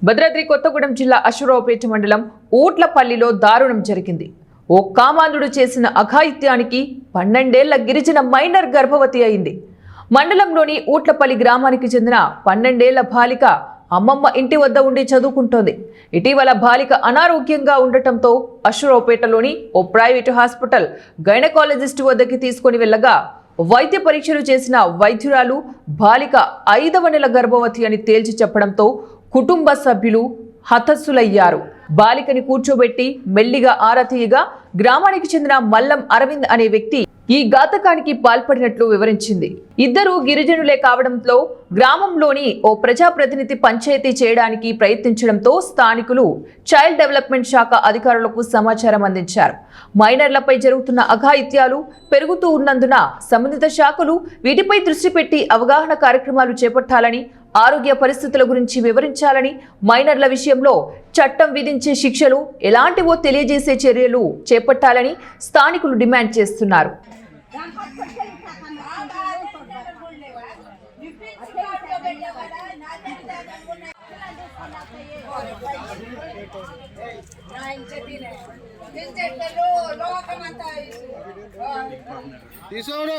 భద్రాద్రి కొత్తగూడెం జిల్లా అశ్వరావుపేట మండలం ఊట్లపల్లిలో దారుణం జరిగింది. ఓ కామాంధుడు చేసిన అఘాయిత్యానికి 12 ఏళ్ల గిరిజన మైనర్ గర్భవతి అయింది. మండలంలోని ఊట్లపల్లి గ్రామానికి చెందిన 12 ఏళ్ల బాలిక అమ్మమ్మ ఇంటి వద్ద ఉండి చదువుకుంటోంది. ఇటీవల బాలిక అనారోగ్యంగా ఉండటంతో అశ్వరావుపేటలోని ఓ ప్రైవేటు హాస్పిటల్ గైనకాలజిస్ట్ వద్దకి తీసుకుని వెళ్ళగా వైద్య పరీక్షలు చేసిన వైద్యురాలు బాలిక 5వ నెల గర్భవతి అని తేల్చి చెప్పడంతో కుటుంబ సభ్యులు హతస్సులయ్యారు. బాలికని కూర్చోబెట్టి మెల్లిగా ఆరా తీయగా గ్రామానికి చెందిన మల్లం అరవింద్ అనే వ్యక్తి ఈ ఘాతకానికి పాల్పడినట్లు వివరించింది. ఇద్దరు గిరిజనులే కావడంతో గ్రామంలోని ఓ ప్రజాప్రతినిధి పంచాయతీ చేయడానికి ప్రయత్నించడంతో స్థానికులు చైల్డ్ డెవలప్మెంట్ శాఖ అధికారులకు సమాచారం అందించారు. మైనర్లపై జరుగుతున్న అఘాయిత్యాలు పెరుగుతూ ఉన్నందున సంబంధిత శాఖలు వీటిపై దృష్టి పెట్టి అవగాహన కార్యక్రమాలు చేపట్టాలని, ఆరోగ్య పరిస్థితుల గురించి వివరించాలని, మైనర్ల విషయంలో చట్టం విధించే శిక్షలు ఎలాంటివో తెలియజేసే చర్యలు చేపట్టాలని స్థానికులు డిమాండ్ చేస్తున్నారు. తీసుకోను